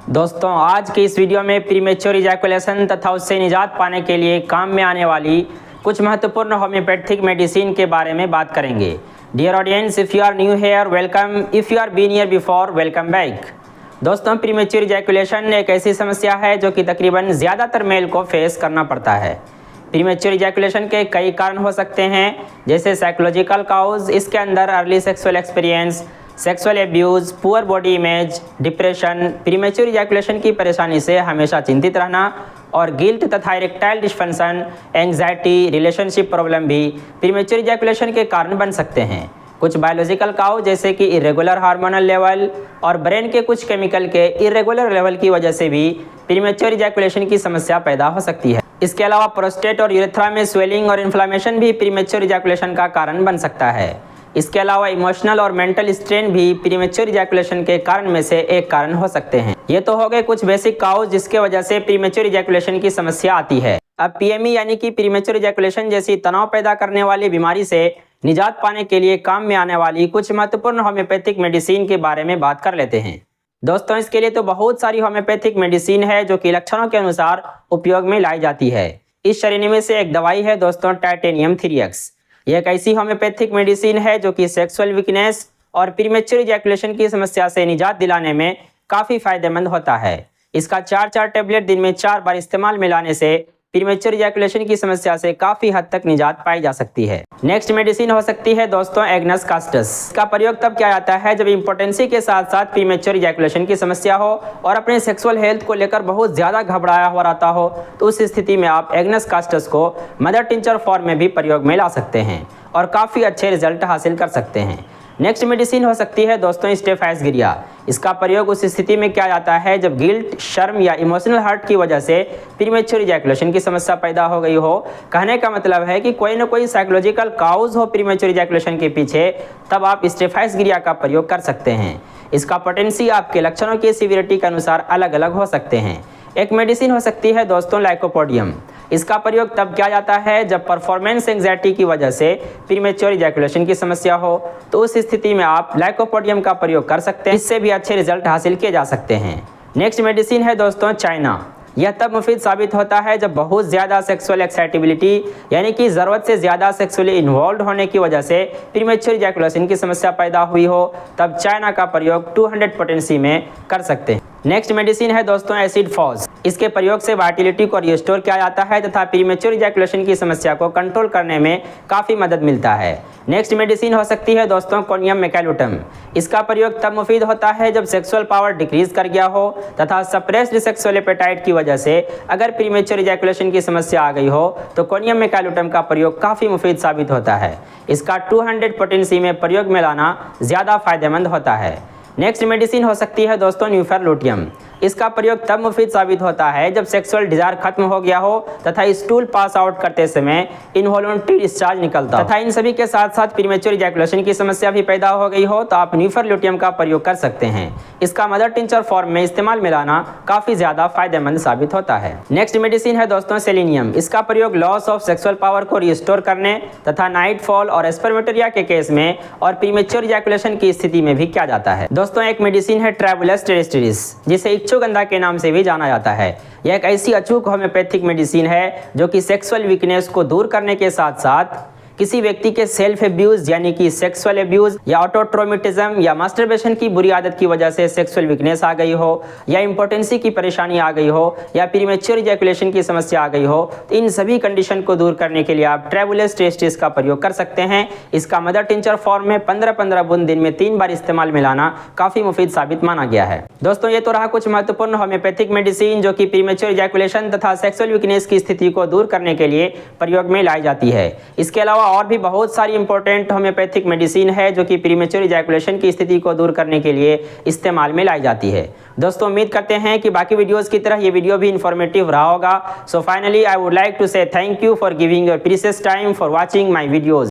दोस्तों आज की इस वीडियो में प्रीमेच्योर इजैकुलेशन तथा उससे निजात पाने के लिए काम में आने वाली कुछ महत्वपूर्ण होम्योपैथिक मेडिसिन के बारे में बात करेंगे। Dear audience, if you are new here welcome, if you are been here before welcome back. दोस्तों प्रीमेच्योर इजैकुलेशन एक ऐसी समस्या है जो कि तकरीबन ज़्यादातर मेल को फेस करना पड़ता है। प्रीमेच्योर इजैकुलेशन के कई कारण हो सकते हैं, जैसे साइकोलॉजिकल काउज, इसके अंदर early sexual experience, sexual abuse, poor body image, depression, premature ejaculation की परेशानी से हमेशा चिंतित रहना और गिल्ट तथा erectile dysfunction, anxiety, relationship problem भी प्रीमेच्योर इजैकुलेशन के कारण बन सकते हैं। कुछ बायोलॉजिकल काउज जैसे कि इरेगुलर हार्मोनल लेवल और ब्रेन के कुछ केमिकल के इरेगुलर लेवल की वजह से भी प्रीमेच्योर इजैकुलेशन की समस्या पैदा हो सकती है। इसके अलावा प्रोस्टेट और यूरेथ्रा में स्वेलिंग और इन्फ्लामेशन भी प्रीमेच्योर इजैकुलेशन का कारण बन सकता है। इसके अलावा इमोशनल और मेंटल स्ट्रेन भी प्रीमेच्योर इजैकुलेशन के कारण में से एक कारण हो सकते हैं। ये तो हो गए कुछ बेसिक काउज जिसके वजह से प्रीमेच्योर इजैकुलेशन की समस्या आती है। अब पीएमई यानी कि प्रीमेच्योर इजैकुलेशन जैसी तनाव पैदा करने वाली बीमारी से निजात पाने के लिए काम में आने वाली कुछ महत्वपूर्ण होम्योपैथिक मेडिसिन के बारे में बात कर लेते हैं। दोस्तों इसके लिए तो बहुत सारी होम्योपैथिक मेडिसिन है जो कि लक्षणों के अनुसार उपयोग में लाई जाती है। इस श्रेणी में से एक दवाई है दोस्तों टाइटेनियम 3x। यह एक ऐसी होम्योपैथिक मेडिसिन है जो कि सेक्सुअल वीकनेस और प्रीमेच्योर इजैकुलेशन की समस्या से निजात दिलाने में काफ़ी फायदेमंद होता है। इसका 4 टैबलेट दिन में 4 बार इस्तेमाल में लाने से प्रीमेच्योर इजैकुलेशन की समस्या से काफ़ी हद तक निजात पाई जा सकती है। नेक्स्ट मेडिसिन हो सकती है दोस्तों एग्नस कास्टस। इसका प्रयोग तब किया जाता है जब इम्पोर्टेंसी के साथ साथ प्रीमेच्योर इजैकुलेशन की समस्या हो और अपने सेक्सुअल हेल्थ को लेकर बहुत ज़्यादा घबराया हुआ रहता हो, तो उस स्थिति में आप एग्नस कास्टस को मदर टिंचर फॉर्म में भी प्रयोग में ला सकते हैं और काफ़ी अच्छे रिजल्ट हासिल कर सकते हैं। नेक्स्ट मेडिसिन हो सकती है दोस्तों स्टेफाइसगिरिया। इसका प्रयोग उस स्थिति में किया जाता है जब गिल्ट, शर्म या इमोशनल हर्ट की वजह से प्रीमेच्योर इजैकुलेशन की समस्या पैदा हो गई हो। कहने का मतलब है कि कोई ना कोई साइकोलॉजिकल काउज हो प्रीमेच्योर इजैकुलेशन के पीछे, तब आप स्टेफाइसगिरिया का प्रयोग कर सकते हैं। इसका पोटेंसी आपके लक्षणों की सीवियरिटी के अनुसार अलग अलग हो सकते हैं। एक मेडिसिन हो सकती है दोस्तों लाइकोपोडियम। इसका प्रयोग तब किया जाता है जब परफॉर्मेंस एंग्जाइटी की वजह से प्रीमेच्योर इजैकुलेशन की समस्या हो, तो उस स्थिति में आप लाइकोपोडियम का प्रयोग कर सकते हैं। इससे भी अच्छे रिजल्ट हासिल किए जा सकते हैं। नेक्स्ट मेडिसिन है दोस्तों चाइना। यह तब मुफीद साबित होता है जब बहुत ज़्यादा सेक्सुअल एक्साइटेबिलिटी यानी कि ज़रूरत से ज़्यादा सेक्सुअली इन्वॉल्व होने की वजह से प्रीमेच्योर इजैकुलेशन की समस्या पैदा हुई हो, तब चाइना का प्रयोग 200 पोटेंसी में कर सकते हैं। नेक्स्ट मेडिसिन है दोस्तों एसिड फॉस। इसके प्रयोग से वाइटिलिटी को रिस्टोर किया जाता है तथा प्रीमेच्योर इजैकुलेशन की समस्या को कंट्रोल करने में काफ़ी मदद मिलता है। नेक्स्ट मेडिसिन हो सकती है दोस्तों कोनियम मेकैलुटम। इसका प्रयोग तब मुफीद होता है जब सेक्सुअल पावर डिक्रीज कर गया हो तथा सप्रेस्ड सेक्सुअल एपेटाइट की वजह से अगर प्रीमेच्योर इजैकुलेशन की समस्या आ गई हो, तो कोनियम मेकैलुटम का प्रयोग काफ़ी मुफीद साबित होता है। इसका 200 पोटेंसी में प्रयोग में लाना ज़्यादा फायदेमंद होता है। नेक्स्ट मेडिसिन हो सकती है दोस्तों न्यूफेरलोटियम। इसका प्रयोग तब मुफीद साबित होता है जब सेक्सुअल डिजायर खत्म हो गया हो तथा स्टूल पास आउट करते समय इनवॉलंटरी डिस्चार्ज निकलता तथा इन सभी के साथ साथ प्रीमेच्योर इजैकुलेशन की समस्या भी पैदा हो गई हो, तो आप न्यूफेरलोटियम का प्रयोग कर सकते हैं। इसका मदर टिंचर फॉर्म में इस्तेमाल में लाना काफ़ी ज़्यादा फायदेमंद साबित होता है। नेक्स्ट मेडिसिन है दोस्तों सेलेनियम। इसका प्रयोग लॉस ऑफ सेक्सुअल पावर को रिस्टोर करने तथा नाइट फॉल और स्पर्मेटोरिया के केस में और प्रीमेच्योर इजैकुलेशन की स्थिति में भी किया जाता है। दोस्तों एक मेडिसिन है ट्रैवुलस टेरेस्ट्रिस, जिसे इच्छुगंधा के नाम से भी जाना जाता है। यह एक ऐसी अचूक होम्योपैथिक मेडिसिन है जो कि सेक्सुअल वीकनेस को दूर करने के साथ साथ किसी व्यक्ति के सेल्फ एब्यूज यानी कि सेक्सुअल एब्यूज या ऑटोट्रोमेटिज्म या मास्टरबेशन की बुरी आदत की वजह से सेक्सुअल वीकनेस आ गई हो या इम्पोर्टेंसी की परेशानी आ गई हो या प्रीमेच्योर इजैकुलेशन की समस्या आ गई हो, तो इन सभी कंडीशन को दूर करने के लिए आप ट्रैवुलस टेरेस्ट्रिस का प्रयोग कर सकते हैं। इसका मदर टिंचर फॉर्म में 15-15 बूंद दिन में 3 बार इस्तेमाल में लाना काफ़ी मुफीद साबित माना गया है। दोस्तों ये तो रहा कुछ महत्वपूर्ण होम्योपैथिक मेडिसिन जो कि प्रीमेच्योर इजैकुलेशन तथा सेक्सुअल वीकनेस की स्थिति को दूर करने के लिए प्रयोग में लाई जाती है। इसके अलावा और भी बहुत सारी इंपॉर्टेंट होम्योपैथिक मेडिसिन है जो कि प्रीमेच्योर इजैकुलेशन की स्थिति को दूर करने के लिए इस्तेमाल में लाई जाती है। दोस्तों उम्मीद करते हैं कि बाकी वीडियोस की तरह ये वीडियो भी इंफॉर्मेटिव रहा होगा। So finally I would like to say thank you for giving your precious time for watching my videos.